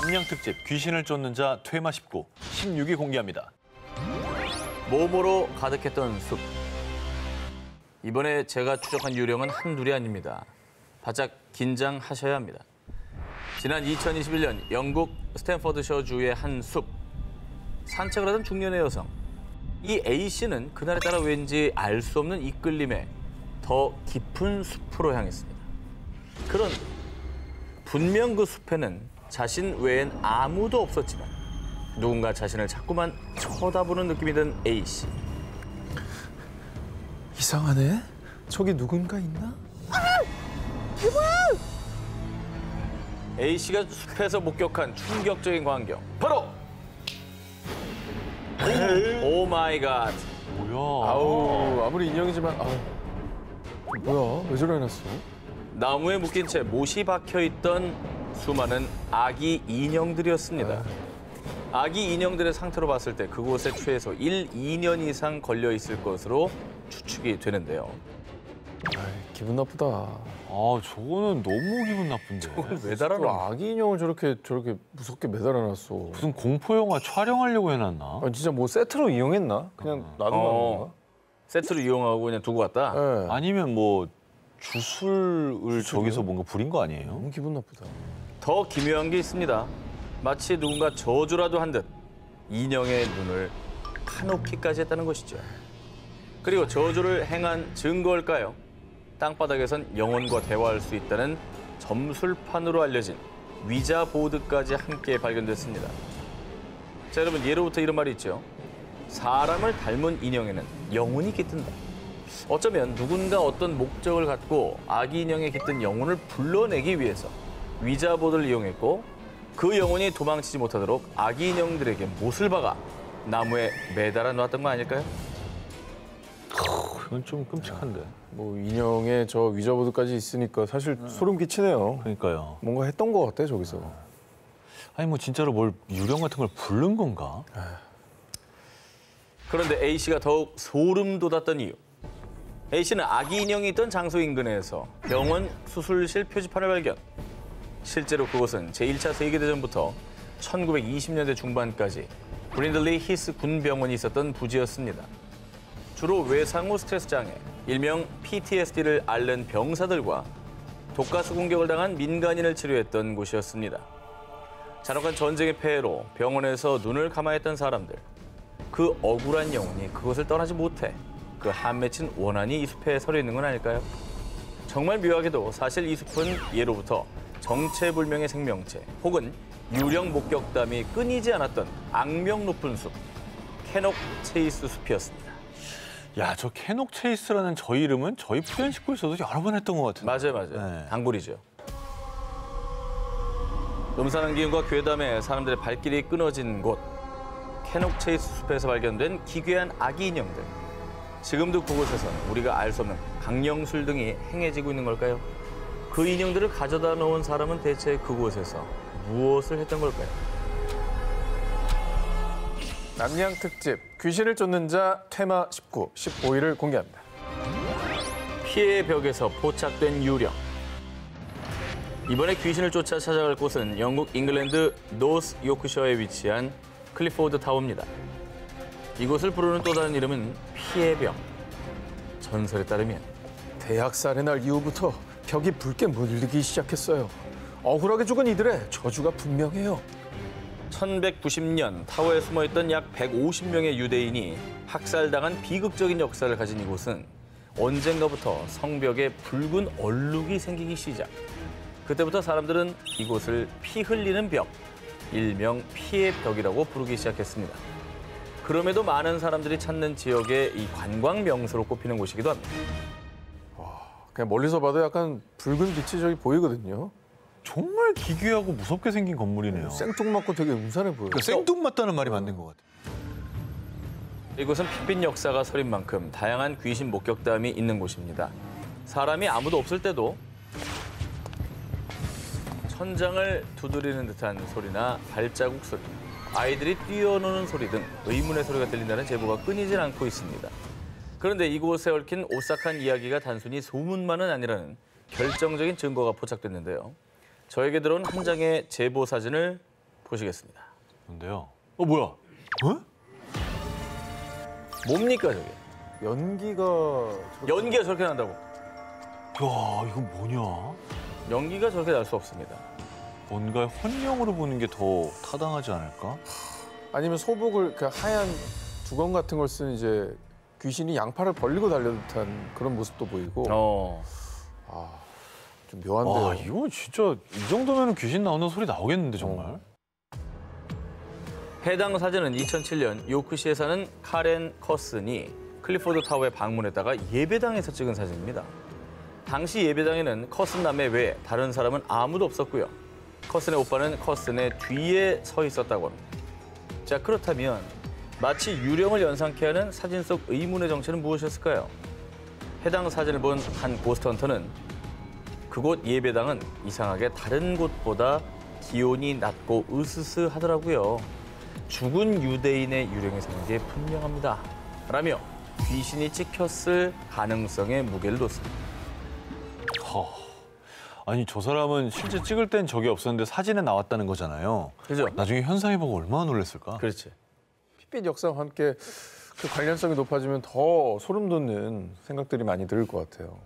남양 특집 귀신을 쫓는 자 퇴마 19, 16위 공개합니다. 모모로 가득했던 숲. 이번에 제가 추적한 유령은 한둘이 아닙니다. 바짝 긴장하셔야 합니다. 지난 2021년 영국 스탠퍼드셔주의 한 숲. 산책을 하던 중년의 여성. 이 A씨는 그날에 따라 왠지 알 수 없는 이끌림에 더 깊은 숲으로 향했습니다. 그런데 분명 그 숲에는 자신 외엔 아무도 없었지만 누군가 자신을 자꾸만 쳐다보는 느낌이 든 A씨. 이상하네? 저기 누군가 있나? A씨가 숲에서 목격한 충격적인 광경. 바로! 오 마이 갓. 뭐야? 아우, 아무리 인형이지만, 아우. 뭐야? 왜 저래 놨어? 나무에 묶인 채 못이 박혀있던 수많은 아기 인형들이었습니다. 아기 인형들의 상태로 봤을 때 그곳에 최소 1, 2년 이상 걸려있을 것으로 추측이 되는데요. 아이, 기분 나쁘다. 아, 저거는 너무 기분 나쁜데. 왜 달아놔? 아기 인형을 저렇게 무섭게 매달아놨어. 무슨 공포영화 촬영하려고 해놨나? 아, 진짜 뭐 세트로 이용했나? 그냥 놔두는 건가? 세트로 이용하고 그냥 두고 갔다? 네. 아니면 뭐 주술을 저기서 뭔가 부린 거 아니에요? 너무 기분 나쁘다. 더 기묘한 게 있습니다. 마치 누군가 저주라도 한 듯 인형의 눈을 파놓기까지 했다는 것이죠. 그리고 저주를 행한 증거일까요? 땅바닥에선 영혼과 대화할 수 있다는 점술판으로 알려진 위자 보드까지 함께 발견됐습니다. 자, 여러분, 예로부터 이런 말이 있죠. 사람을 닮은 인형에는 영혼이 깃든다. 어쩌면 누군가 어떤 목적을 갖고 아기 인형에 깃든 영혼을 불러내기 위해서 위자 보드를 이용했고 그 영혼이 도망치지 못하도록 아기 인형들에게 못을 박아 나무에 매달아 놨던 거 아닐까요? 그건 좀 끔찍한데. 뭐 인형에 저 위자보드까지 있으니까 사실 소름 끼치네요. 그러니까요. 뭔가 했던 것 같아, 저기서. 아니 뭐 진짜로 뭘 유령 같은 걸 부른 건가? 그런데 A씨가 더욱 소름 돋았던 이유. A씨는 아기 인형이 있던 장소 인근에서 병원 수술실 표지판을 발견. 실제로 그곳은 제1차 세계대전부터 1920년대 중반까지 브린들리 히스 군병원이 있었던 부지였습니다. 주로 외상 후 스트레스 장애, 일명 PTSD를 앓는 병사들과 독가스 공격을 당한 민간인을 치료했던 곳이었습니다. 잔혹한 전쟁의 폐해로 병원에서 눈을 감아했던 사람들. 그 억울한 영혼이 그것을 떠나지 못해 그 한 맺힌 원한이 이 숲에 서려 있는 건 아닐까요? 정말 묘하게도 사실 이 숲은 예로부터 정체불명의 생명체 혹은 유령 목격담이 끊이지 않았던 악명 높은 숲, 캐녹 체이스 숲이었습니다. 야, 저 캐녹 체이스라는 저 이름은 저희 푸현 식구에서도 여러 번 했던 것 같은데. 맞아요. 네. 단골이죠. 음산한 기운과 괴담에 사람들의 발길이 끊어진 곳, 캐녹 체이스 숲에서 발견된 기괴한 아기 인형들. 지금도 그곳에서는 우리가 알 수 없는 강령술 등이 행해지고 있는 걸까요? 그 인형들을 가져다 놓은 사람은 대체 그곳에서 무엇을 했던 걸까요? 남양 특집 귀신을 쫓는 자 퇴마 19, 15위를 공개합니다. 피해의 벽에서 포착된 유령. 이번에 귀신을 쫓아 찾아갈 곳은 영국 잉글랜드 노스 요크셔에 위치한 클리포드 타워입니다. 이곳을 부르는 또 다른 이름은 피해의 벽. 전설에 따르면 대학살의 날 이후부터 벽이 붉게 물들기 시작했어요. 억울하게 죽은 이들의 저주가 분명해요. 1190년 타워에 숨어있던 약 150명의 유대인이 학살당한 비극적인 역사를 가진 이곳은 언젠가부터 성벽에 붉은 얼룩이 생기기 시작. 그때부터 사람들은 이곳을 피 흘리는 벽, 일명 피의 벽이라고 부르기 시작했습니다. 그럼에도 많은 사람들이 찾는 지역의 이 관광 명소로 꼽히는 곳이기도 합니다. 그냥 멀리서 봐도 약간 붉은 빛이 저기 보이거든요. 정말 기괴하고 무섭게 생긴 건물이네요. 생뚱맞고 되게 음산해 보여요. 그러니까 생뚱맞다는 말이 맞는 것 같아요. 이곳은 핏빛 역사가 서린 만큼 다양한 귀신 목격담이 있는 곳입니다. 사람이 아무도 없을 때도 천장을 두드리는 듯한 소리나 발자국 소리, 아이들이 뛰어노는 소리 등 의문의 소리가 들린다는 제보가 끊이질 않고 있습니다. 그런데 이곳에 얽힌 오싹한 이야기가 단순히 소문만은 아니라는 결정적인 증거가 포착됐는데요. 저에게 들어온 한 장의 제보 사진을 보시겠습니다. 뭔데요? 뭐야? 어? 뭡니까 저게? 연기가 연기가 저렇게 난다고? 야, 이거 뭐냐? 연기가 저렇게 날 수 없습니다. 뭔가 혼령으로 보는 게 더 타당하지 않을까? 아니면 소복을 그 하얀 두건 같은 걸 쓴 이제 귀신이 양팔을 벌리고 달려듯한 그런 모습도 보이고 좀 묘한데요. 아, 이거 진짜 이 정도면 귀신 나오는 소리 나오겠는데 정말. 해당 사진은 2007년 요크시에 사는 카렌 커슨이 클리포드 타워에 방문했다가 예배당에서 찍은 사진입니다. 당시 예배당에는 커슨 남매 외에 다른 사람은 아무도 없었고요. 커슨의 오빠는 커슨의 뒤에 서 있었다고 합니다. 자, 그렇다면 마치 유령을 연상케 하는 사진 속 의문의 정체는 무엇이었을까요? 해당 사진을 본 한 고스트헌터는 그곳 예배당은 이상하게 다른 곳보다 기온이 낮고 으스스하더라고요. 죽은 유대인의 유령이 생긴 게 분명합니다. 라며 귀신이 찍혔을 가능성에 무게를 뒀습니다. 아니 저 사람은 실제 찍을 땐 적이 없었는데 사진에 나왔다는 거잖아요. 그죠? 나중에 현상이 보고 얼마나 놀랐을까? 그렇지. 핏빛 역사와 함께 그 관련성이 높아지면 더 소름 돋는 생각들이 많이 들 것 같아요.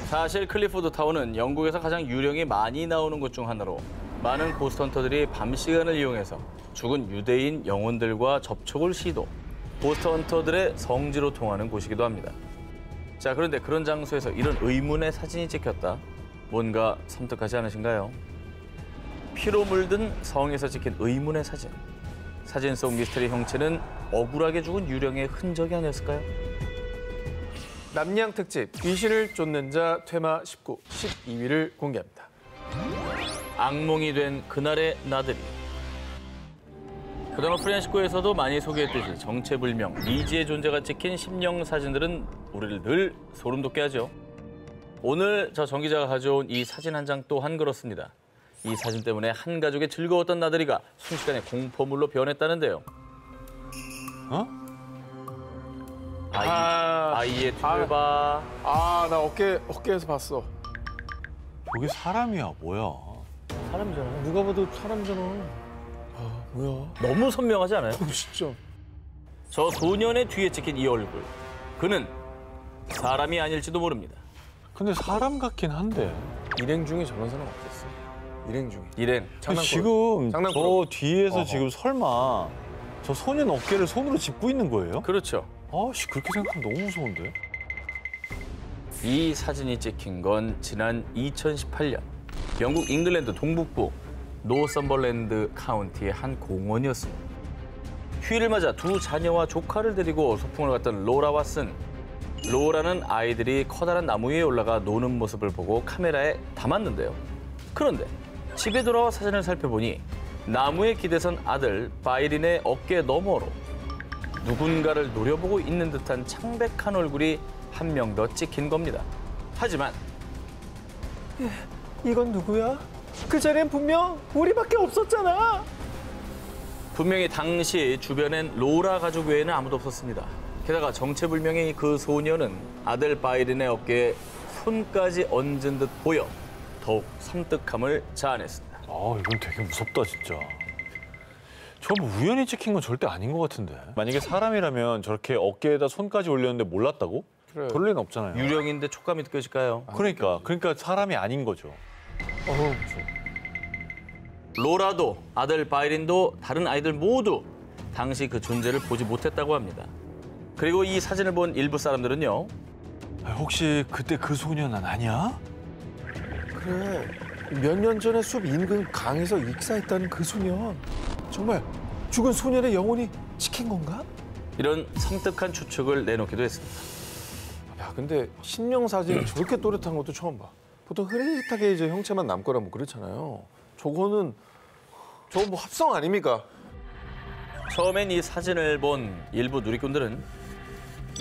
사실 클리포드 타워는 영국에서 가장 유령이 많이 나오는 곳 중 하나로 많은 고스트헌터들이 밤 시간을 이용해서 죽은 유대인 영혼들과 접촉을 시도, 고스트헌터들의 성지로 통하는 곳이기도 합니다. 자, 그런데 그런 장소에서 이런 의문의 사진이 찍혔다. 뭔가 섬뜩하지 않으신가요? 피로 물든 성에서 찍힌 의문의 사진. 사진 속 미스터리 형체는 억울하게 죽은 유령의 흔적이 아니었을까요? 남양 특집 귀신을 쫓는 자 퇴마 19, 12위를 공개합니다. 악몽이 된 그날의 나들이. 그동안 프렌시코에서도 많이 소개했듯이 정체불명, 미지의 존재가 찍힌 심령 사진들은 우리를 늘 소름 돋게 하죠. 오늘 저 정 기자가 가져온 이 사진 한 장 또한 그렇습니다. 이 사진 때문에 한 가족의 즐거웠던 나들이가 순식간에 공포물로 변했다는데요. 어? 아이의 뒤를 봐. 나 어깨에서 봤어. 저게 사람이야 뭐야? 사람이잖아. 누가 봐도 사람이잖아. 뭐야? 너무 선명하지 않아요? 진짜. 저 소년의 뒤에 찍힌 이 얼굴. 그는 사람이 아닐지도 모릅니다. 근데 사람 같긴 한데. 일행 중에 저런 사람 없겠어. 일행 중에. 일행. 근데 지금 장난꾸러기. 저 뒤에서 지금 설마 저 소년 어깨를 손으로 짚고 있는 거예요? 그렇죠. 아씨 그렇게 생각하면 너무 무서운데. 이 사진이 찍힌 건 지난 2018년 영국 잉글랜드 동북부 노썸벌랜드 카운티의 한 공원이었습니다. 휴일을 맞아 두 자녀와 조카를 데리고 소풍을 갔던 로라 왓슨. 로라는 아이들이 커다란 나무 위에 올라가 노는 모습을 보고 카메라에 담았는데요. 그런데 집에 돌아와 사진을 살펴보니 나무에 기대선 아들 바이린의 어깨 너머로 누군가를 노려보고 있는 듯한 창백한 얼굴이 한 명 더 찍힌 겁니다. 하지만 이건 누구야? 그 자리엔 분명 우리밖에 없었잖아. 분명히 당시 주변엔 로라 가족 외에는 아무도 없었습니다. 게다가 정체불명의 그 소녀는 아들 바이린의 어깨에 손까지 얹은 듯 보여 더욱 섬뜩함을 자아냈습니다. 아 이건 되게 무섭다 진짜. 저 뭐 우연히 찍힌 건 절대 아닌 것 같은데. 만약에 사람이라면 저렇게 어깨에다 손까지 올렸는데 몰랐다고? 그래. 그럴 리는 없잖아요. 유령인데 촉감이 느껴질까요? 그러니까 사람이 아닌 거죠. 무서워. 로라도 아들 바이린도 다른 아이들 모두 당시 그 존재를 보지 못했다고 합니다. 그리고 이 사진을 본 일부 사람들은요. 혹시 그때 그 소년은 아니야? 그래. 몇 년 전에 숲 인근 강에서 익사했다는 그 소년. 정말 죽은 소년의 영혼이 찍힌 건가? 이런 섬뜩한 추측을 내놓기도 했습니다. 야, 근데 신령 사진 저렇게 또렷한 것도 처음 봐. 보통 흐릿하게 이제 형체만 남거나 뭐 그렇잖아요. 저거 뭐 합성 아닙니까? 처음엔 이 사진을 본 일부 누리꾼들은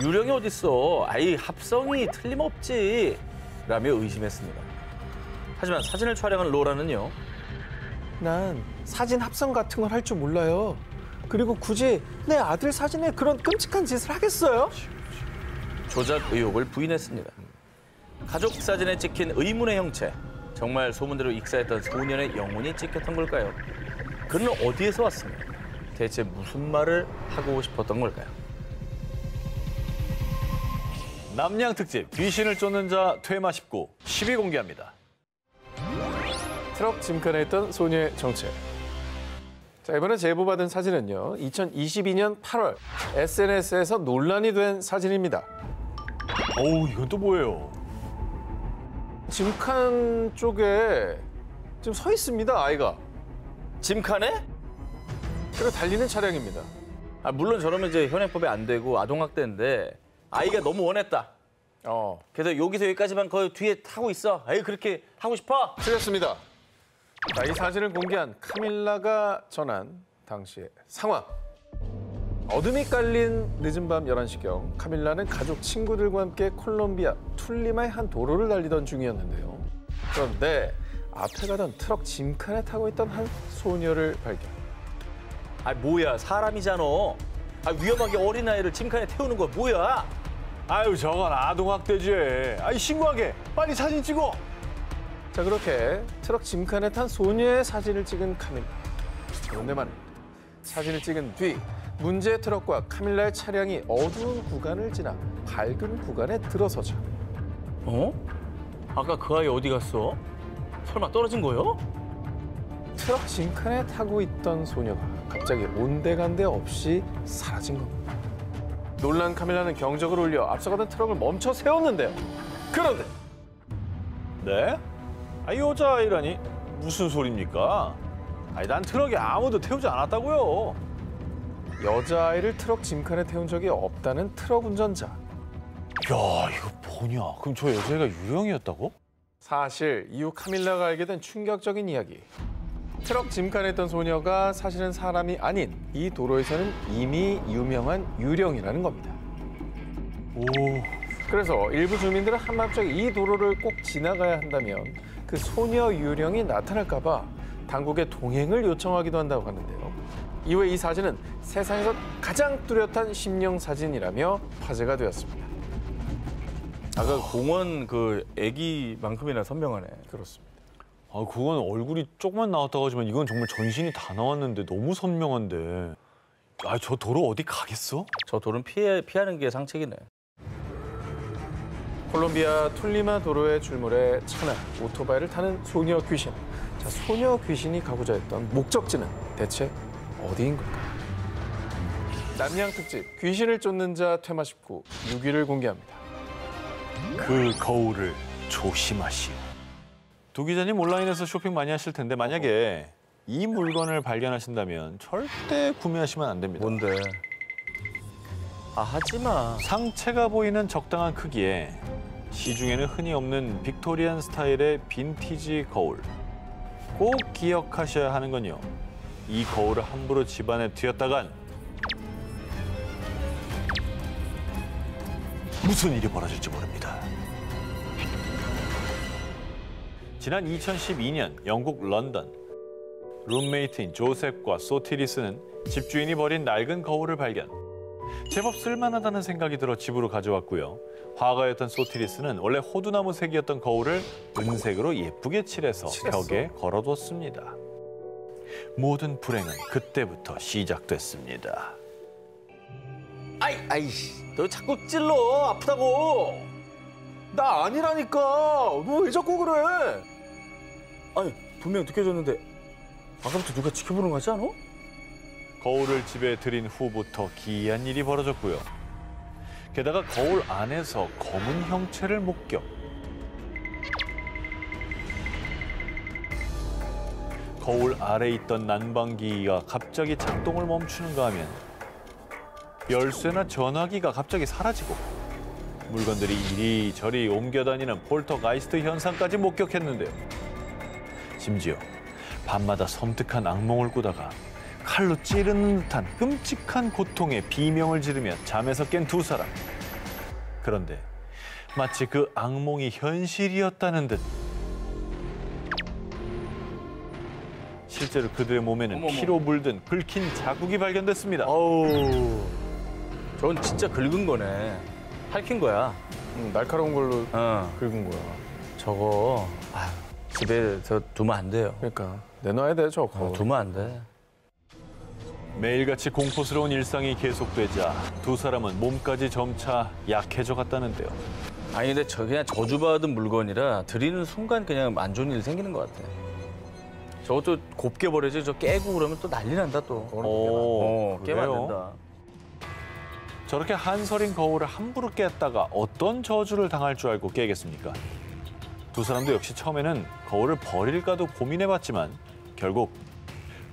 유령이 어딨어? 아이 합성이 틀림없지 라며 의심했습니다. 하지만 사진을 촬영한 로라는요. 난 사진 합성 같은 걸 할 줄 몰라요. 그리고 굳이 내 아들 사진에 그런 끔찍한 짓을 하겠어요? 조작 의혹을 부인했습니다. 가족 사진에 찍힌 의문의 형체. 정말 소문대로 익사했던 소년의 영혼이 찍혔던 걸까요? 그는 어디에서 왔으며 대체 무슨 말을 하고 싶었던 걸까요? 남양 특집 귀신을 쫓는 자 퇴마 19 10위 공개합니다. 트럭 짐칸에 있던 소녀의 정체. 자, 이번에 제보받은 사진은요. 2022년 8월 SNS에서 논란이 된 사진입니다. 어우, 이건 또 뭐예요? 짐칸 쪽에 지금 서 있습니다, 아이가. 짐칸에? 그리고 달리는 차량입니다. 아, 물론 저러면 이제 현행법에 안 되고 아동학대인데 아이가 너무 원했다. 그래서 여기서 여기까지만 거의 뒤에 타고 있어. 에이, 그렇게 하고 싶어? 틀렸습니다. 자, 이 사진을 공개한 카밀라가 전한 당시의 상황. 어둠이 깔린 늦은 밤 11시경 카밀라는 가족 친구들과 함께 콜롬비아 툴리마의 한 도로를 달리던 중이었는데요. 그런데 앞에 가던 트럭 짐칸에 타고 있던 한 소녀를 발견. 아, 뭐야, 사람이잖아. 아, 위험하게 어린아이를 짐칸에 태우는 거야, 뭐야? 아유, 저건 아동학대지. 아이, 신고하게. 빨리 사진 찍어. 자, 그렇게 트럭 짐칸에 탄 소녀의 사진을 찍은 카밀라. 그런데 말입니다. 사진을 찍은 뒤 문제의 트럭과 카밀라의 차량이 어두운 구간을 지나 밝은 구간에 들어서자 어? 아까 그 아이 어디 갔어? 설마 떨어진 거요? 트럭 짐칸에 타고 있던 소녀가 갑자기 온데간데 없이 사라진 겁니다. 놀란 카밀라는 경적을 울려 앞서가던 트럭을 멈춰 세웠는데요. 그런데 네? 아, 여자아이라니? 무슨 소리입니까? 아니, 난 트럭에 아무도 태우지 않았다고요. 여자아이를 트럭 짐칸에 태운 적이 없다는 트럭 운전자. 야, 이거 뭐냐? 그럼 저 여자애가 유령이었다고? 사실 이후 카밀라가 알게 된 충격적인 이야기. 트럭 짐칸에 있던 소녀가 사실은 사람이 아닌 이 도로에서는 이미 유명한 유령이라는 겁니다. 오, 그래서 일부 주민들은 한밤중에 이 도로를 꼭 지나가야 한다면 그 소녀 유령이 나타날까 봐 당국에 동행을 요청하기도 한다고 하는데요. 이후에 이 사진은 세상에서 가장 뚜렷한 심령 사진이라며 화제가 되었습니다. 아까 공원 그 애기만큼이나 선명하네. 그렇습니다. 아, 그건 얼굴이 조금만 나왔다고 하지만 이건 정말 전신이 다 나왔는데 너무 선명한데. 아, 저 도로 어디 가겠어? 저 돌은 피하는 게 상책이네. 콜롬비아 툴리마 도로의 줄물에 차나 오토바이를 타는 소녀 귀신. 자, 소녀 귀신이 가고자 했던 목적지는 대체 어디인 걸까요? 남양 특집 귀신을 쫓는 자 퇴마 19 6위를 공개합니다. 그 거울을 조심하시오. 두 기자님 온라인에서 쇼핑 많이 하실 텐데 만약에 이 물건을 발견하신다면 절대 구매하시면 안 됩니다. 뭔데? 아, 하지 마. 상체가 보이는 적당한 크기에 시중에는 흔히 없는 빅토리안 스타일의 빈티지 거울. 꼭 기억하셔야 하는 건요. 이 거울을 함부로 집안에 두었다간 무슨 일이 벌어질지 모릅니다. 지난 2012년 영국 런던. 룸메이트인 조셉과 소티리스는 집주인이 버린 낡은 거울을 발견. 제법 쓸만하다는 생각이 들어 집으로 가져왔고요. 화가였던 소티리스는 원래 호두나무 색이었던 거울을 은색으로 예쁘게 칠해서 벽에 걸어뒀습니다. 모든 불행은 그때부터 시작됐습니다. 아이씨, 너 자꾸 찔러. 아프다고. 나 아니라니까. 너 왜 자꾸 그래? 아니, 분명 느껴졌는데 아까부터 누가 지켜보는 거 같지 않아? 거울을 집에 들인 후부터 기이한 일이 벌어졌고요. 게다가 거울 안에서 검은 형체를 목격. 거울 아래 있던 난방기가 갑자기 작동을 멈추는가 하면 열쇠나 전화기가 갑자기 사라지고 물건들이 이리저리 옮겨다니는 폴터가이스트 현상까지 목격했는데요. 심지어 밤마다 섬뜩한 악몽을 꾸다가 칼로 찌르는 듯한 끔찍한 고통에 비명을 지르며 잠에서 깬 두 사람. 그런데 마치 그 악몽이 현실이었다는 듯 실제로 그들의 몸에는 어머머. 피로 물든 긁힌 자국이 발견됐습니다. 어우, 저건 진짜 긁은 거네. 핥힌 거야. 날카로운 걸로 어, 긁은 거야. 저거 집에 저 두면 안 돼요. 그러니까 내놔야 돼 저거. 두면 안 돼. 매일같이 공포스러운 일상이 계속되자 두 사람은 몸까지 점차 약해져 갔다는데요. 아니 근데 저 그냥 저주받은 물건이라 드리는 순간 그냥 안 좋은 일 생기는 것 같아. 저것도 곱게 버려지. 저 깨고 그러면 또 난리 난다 또. 깨면 안 그래요? 된다. 저렇게 한설인 거울을 함부로 깼다가 어떤 저주를 당할 줄 알고 깨겠습니까? 두 사람도 역시 처음에는 거울을 버릴까도 고민해봤지만 결국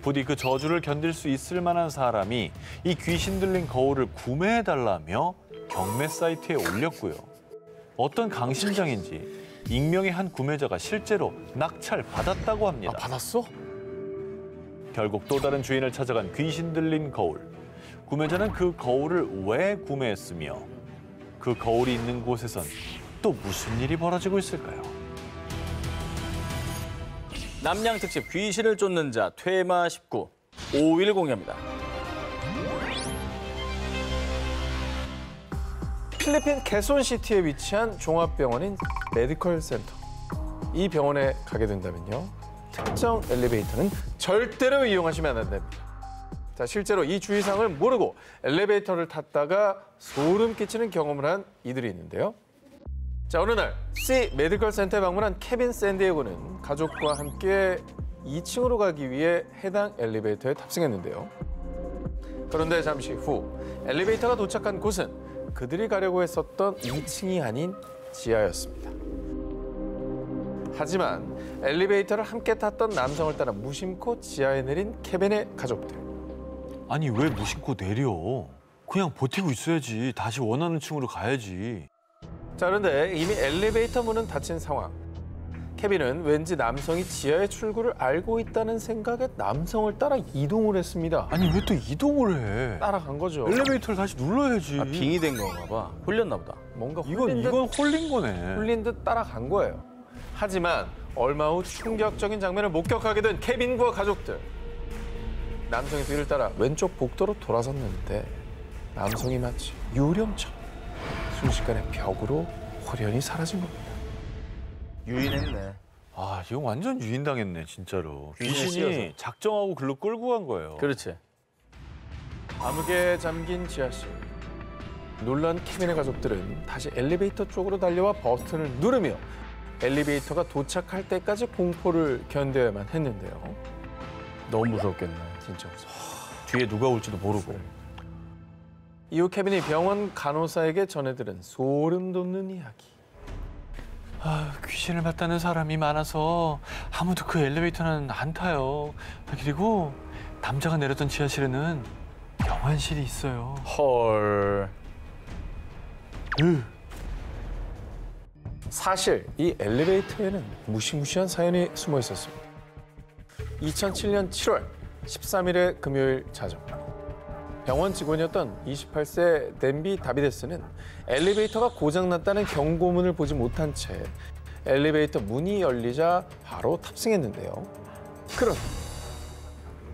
부디 그 저주를 견딜 수 있을 만한 사람이 이 귀신 들린 거울을 구매해달라며 경매 사이트에 올렸고요. 어떤 강심장인지 익명의 한 구매자가 실제로 낙찰받았다고 합니다. 받았어? 결국 또 다른 주인을 찾아간 귀신 들린 거울. 구매자는 그 거울을 왜 구매했으며 그 거울이 있는 곳에선 또 무슨 일이 벌어지고 있을까요? 남양 특집 귀신을 쫓는 자 퇴마 19 5일 공개합니다. 필리핀 케손시티에 위치한 종합병원인 메디컬 센터. 이 병원에 가게 된다면요. 특정 엘리베이터는 절대로 이용하시면 안 됩니다. 자, 실제로 이 주의사항을 모르고 엘리베이터를 탔다가 소름 끼치는 경험을 한 이들이 있는데요. 자, 어느 날 C 메디컬 센터에 방문한 케빈 샌디에고는 가족과 함께 2층으로 가기 위해 해당 엘리베이터에 탑승했는데요. 그런데 잠시 후 엘리베이터가 도착한 곳은 그들이 가려고 했었던 2층이 아닌 지하였습니다. 하지만 엘리베이터를 함께 탔던 남성을 따라 무심코 지하에 내린 케빈의 가족들. 아니 왜 무심코 내려? 그냥 버티고 있어야지. 다시 원하는 층으로 가야지. 자, 그런데 이미 엘리베이터 문은 닫힌 상황. 케빈은 왠지 남성이 지하의 출구를 알고 있다는 생각에 남성을 따라 이동을 했습니다. 아니 왜 또 이동을 해? 따라간 거죠. 엘리베이터를 다시 눌러야지. 빙이 된 건가 봐. 홀렸나 보다. 뭔가 이건 홀린 거네. 홀린 듯 따라간 거예요. 하지만 얼마 후 충격적인 장면을 목격하게 된 케빈과 가족들. 남성이 뒤를 따라 왼쪽 복도로 돌아섰는데 남성이 마치 유령처럼 순식간에 벽으로 홀연히 사라진 겁니다. 유인했네. 아 이거 완전 유인당했네 진짜로. 귀신에 귀신이 씌어서. 작정하고 글로 끌고 간 거예요. 그렇지. 암흑에 잠긴 지하실. 놀란 케빈의 가족들은 다시 엘리베이터 쪽으로 달려와 버튼을 누르며 엘리베이터가 도착할 때까지 공포를 견뎌야만 했는데요. 너무 무섭겠네. 진짜 무서워. 뒤에 누가 올지도 모르고. 이후 케빈이 병원 간호사에게 전해들은 소름 돋는 이야기. 아, 귀신을 봤다는 사람이 많아서 아무도 그 엘리베이터는 안 타요. 그리고 남자가 내렸던 지하실에는 병환실이 있어요. 헐. 사실 이 엘리베이터에는 무시무시한 사연이 숨어 있었습니다. 2007년 7월 13일의 금요일 자정. 병원 직원이었던 28세 댄비 다비데스는 엘리베이터가 고장났다는 경고문을 보지 못한 채 엘리베이터 문이 열리자 바로 탑승했는데요. 그런데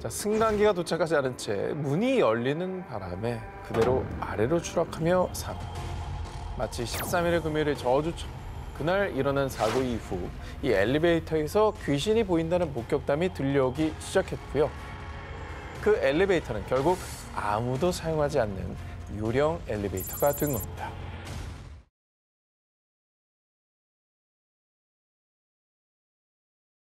승강기가 도착하지 않은 채 문이 열리는 바람에 그대로 아래로 추락하며 사망. 마치 13일의 금요일의 저주처럼 그날 일어난 사고 이후 이 엘리베이터에서 귀신이 보인다는 목격담이 들려오기 시작했고요. 그 엘리베이터는 결국 아무도 사용하지 않는 유령 엘리베이터가 된 겁니다.